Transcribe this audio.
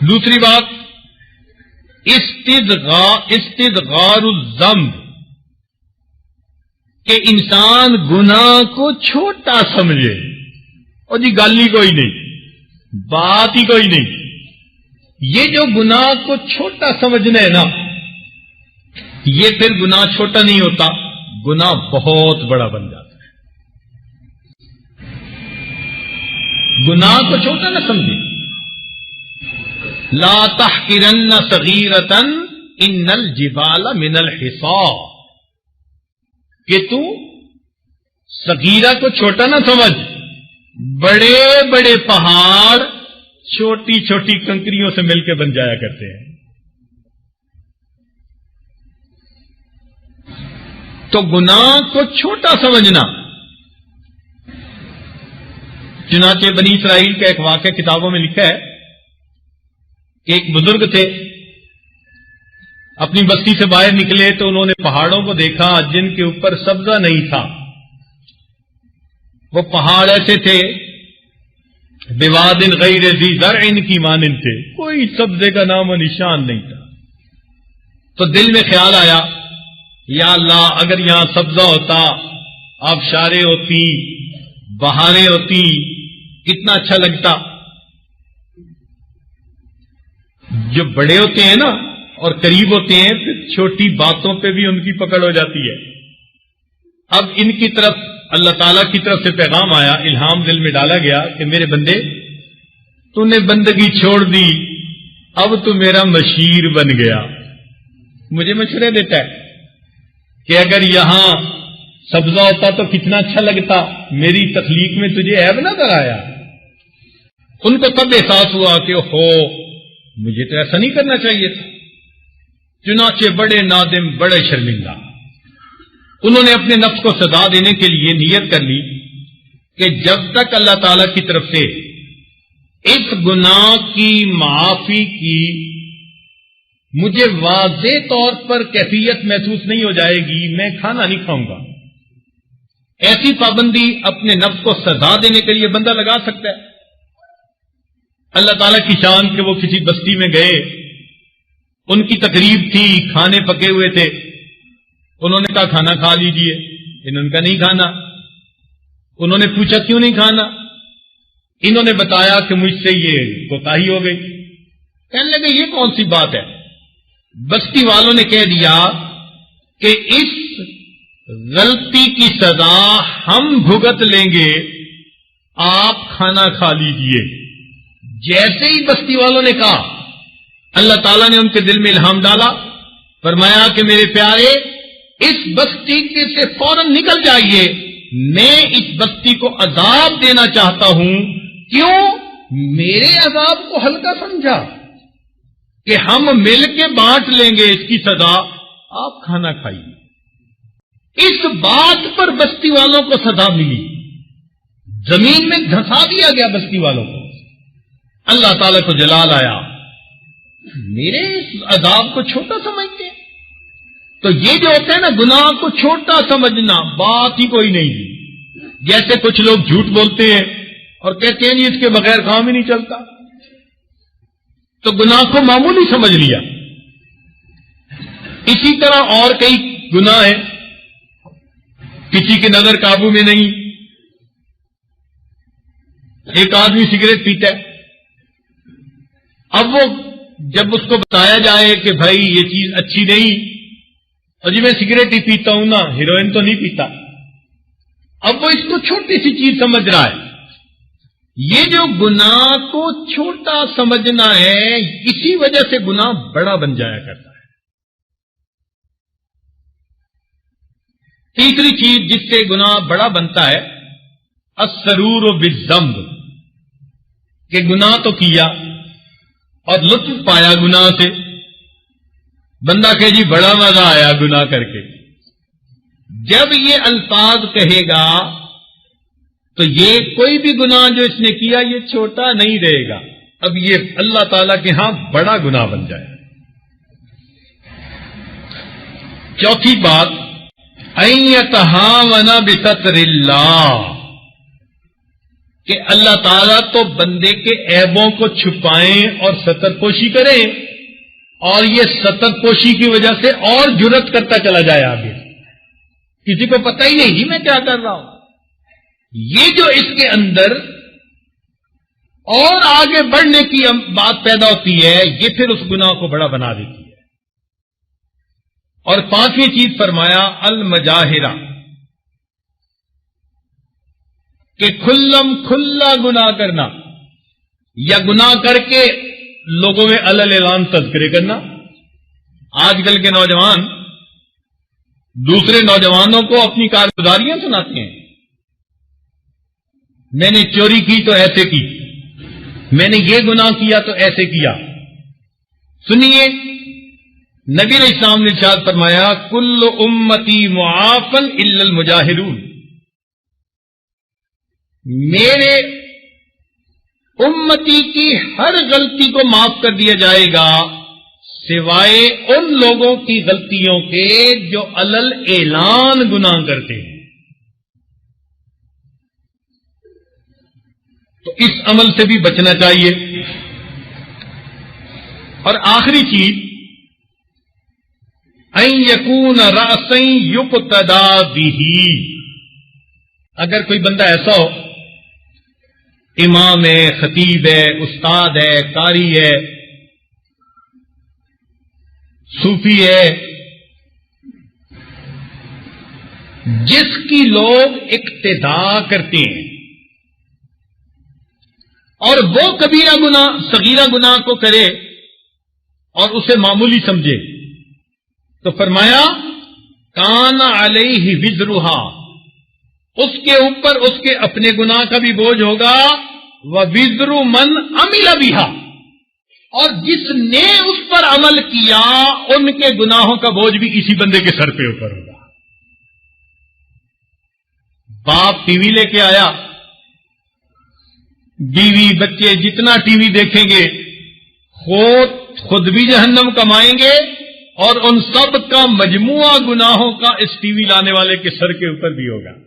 دوسری بات استدغار الذنب، کہ انسان گناہ کو چھوٹا سمجھے، اور جی گل ہی کوئی نہیں، بات ہی کوئی نہیں. یہ جو گناہ کو چھوٹا سمجھنا ہے نا، یہ پھر گناہ چھوٹا نہیں ہوتا، گناہ بہت بڑا بن جاتا ہے. گناہ کو چھوٹا نہ سمجھے. لا تحقرن صغیرۃ ان الجبال من الحصا، کہ تو صغیرہ کو چھوٹا نہ سمجھ، بڑے بڑے پہاڑ چھوٹی چھوٹی کنکریوں سے مل کے بن جایا کرتے ہیں. تو گناہ کو چھوٹا سمجھنا. چنانچہ بنی اسرائیل کا ایک واقعہ کتابوں میں لکھا ہے کہ ایک بزرگ تھے، اپنی بستی سے باہر نکلے تو انہوں نے پہاڑوں کو دیکھا جن کے اوپر سبزہ نہیں تھا. وہ پہاڑ ایسے تھے بواد غیر ذی زرع کی مانند تھے، کوئی سبزے کا نام و نشان نہیں تھا. تو دل میں خیال آیا، یا اللہ اگر یہاں سبزہ ہوتا، آبشاریں ہوتی، بہاریں ہوتی، کتنا اچھا لگتا. جو بڑے ہوتے ہیں نا اور قریب ہوتے ہیں، پھر چھوٹی باتوں پہ بھی ان کی پکڑ ہو جاتی ہے. اب ان کی طرف اللہ تعالیٰ کی طرف سے پیغام آیا، الہام دل میں ڈالا گیا کہ میرے بندے، تو نے بندگی چھوڑ دی، اب تو میرا مشیر بن گیا. مجھے مشورے دیتا ہے کہ اگر یہاں سبزہ ہوتا تو کتنا اچھا لگتا، میری تخلیق میں تجھے عیب نظر آیا. ان کو تب احساس ہوا کہ ہو، مجھے تو ایسا نہیں کرنا چاہیے تھا. چنانچہ بڑے نادم، بڑے شرمندہ، انہوں نے اپنے نفس کو سزا دینے کے لیے نیت کر لی کہ جب تک اللہ تعالی کی طرف سے اس گناہ کی معافی کی مجھے واضح طور پر کیفیت محسوس نہیں ہو جائے گی، میں کھانا نہیں کھاؤں گا. ایسی پابندی اپنے نفس کو سزا دینے کے لیے بندہ لگا سکتا ہے. اللہ تعالیٰ کی شان کہ وہ کسی بستی میں گئے، ان کی تقریب تھی، کھانے پکے ہوئے تھے. انہوں نے کہا کھانا کھا لیجئے، انہوں نے کہا نہیں کھانا. انہوں نے پوچھا کیوں نہیں کھانا؟ انہوں نے بتایا کہ مجھ سے یہ کوتاہی ہو گئی. کہنے لگے یہ کون سی بات ہے؟ بستی والوں نے کہہ دیا کہ اس غلطی کی سزا ہم بھگت لیں گے، آپ کھانا کھا لیجئے. جیسے ہی بستی والوں نے کہا، اللہ تعالیٰ نے ان کے دل میں الہام ڈالا، فرمایا کہ میرے پیارے اس بستی سے فوراً نکل جائیے، میں اس بستی کو عذاب دینا چاہتا ہوں. کیوں؟ میرے عذاب کو ہلکا سمجھا کہ ہم مل کے بانٹ لیں گے اس کی سزا، آپ کھانا کھائیے. اس بات پر بستی والوں کو سزا ملی، زمین میں دھسا دیا گیا بستی والوں کو. اللہ تعالیٰ کو جلال آیا، میرے اس عذاب کو چھوٹا سمجھتے ہیں. تو یہ جو ہوتا ہے نا گناہ کو چھوٹا سمجھنا، بات ہی کوئی نہیں دی. جیسے کچھ لوگ جھوٹ بولتے ہیں اور کہتے ہیں جی اس کے بغیر کام ہی نہیں چلتا، تو گناہ کو معمولی سمجھ لیا. اسی طرح اور کئی گناہ ہیں، کسی کی نظر قابو میں نہیں. ایک آدمی سگریٹ پیتا ہے، اب وہ جب اس کو بتایا جائے کہ بھائی یہ چیز اچھی نہیں، اور جی میں سگریٹ ہی پیتا ہوں نا، ہیروئن تو نہیں پیتا، اب وہ اس کو چھوٹی سی چیز سمجھ رہا ہے. یہ جو گناہ کو چھوٹا سمجھنا ہے، اسی وجہ سے گناہ بڑا بن جایا کرتا ہے. تیسری چیز جس سے گناہ بڑا بنتا ہے، السرور بالذنب، کہ گناہ تو کیا اور لطف پایا گناہ سے. بندہ کہ جی بڑا مزہ آیا گناہ کر کے. جب یہ الفاظ کہے گا تو یہ کوئی بھی گناہ جو اس نے کیا یہ چھوٹا نہیں رہے گا، اب یہ اللہ تعالیٰ کے ہاں بڑا گناہ بن جائے. چوتھی بات، ان یتہاون بستر اللہ، کہ اللہ تعالیٰ تو بندے کے عیبوں کو چھپائیں اور ستر پوشی کریں، اور یہ ستر پوشی کی وجہ سے اور جرت کرتا چلا جائے آگے، کسی کو پتہ ہی نہیں جی میں کیا کر رہا ہوں۔ یہ جو اس کے اندر اور آگے بڑھنے کی بات پیدا ہوتی ہے، یہ پھر اس گناہ کو بڑا بنا دیتی ہے۔ اور پانچویں چیز فرمایا المجاہرہ، کہ کھلم کھلا گناہ کرنا، یا گناہ کر کے لوگوں میں علل اعلان تذکرے کرنا۔ آج کل کے نوجوان دوسرے نوجوانوں کو اپنی کارگزاریاں سناتے ہیں، میں نے چوری کی تو ایسے کی، میں نے یہ گناہ کیا تو ایسے کیا۔ سنیے، نبی علیہ السلام نے ارشاد فرمایا کل امتی معافن الا المجاہرون، میرے امتی کی ہر غلطی کو معاف کر دیا جائے گا سوائے ان لوگوں کی غلطیوں کے جو علل اعلان گناہ کرتے ہیں۔ تو اس عمل سے بھی بچنا چاہیے۔ اور آخری چیز ان یکون رأسا یقتدی بہ، اگر کوئی بندہ ایسا ہو، امام ہے، خطیب ہے، استاد ہے، قاری ہے، صوفی ہے، جس کی لوگ اقتدا کرتے ہیں، اور وہ کبیرہ گناہ صغیرہ گناہ کو کرے اور اسے معمولی سمجھے، تو فرمایا کان علیہ وزرہا، اس کے اوپر اس کے اپنے گناہ کا بھی بوجھ ہوگا، وَوِزْرُ مَنْ عَمِلَ بِهَا، اور جس نے اس پر عمل کیا ان کے گناہوں کا بوجھ بھی اسی بندے کے سر پہ اوپر ہوگا۔ باپ ٹی وی لے کے آیا، بیوی بچے جتنا ٹی وی دیکھیں گے خود بھی جہنم کمائیں گے، اور ان سب کا مجموعہ گناہوں کا اس ٹی وی لانے والے کے سر کے اوپر بھی ہوگا۔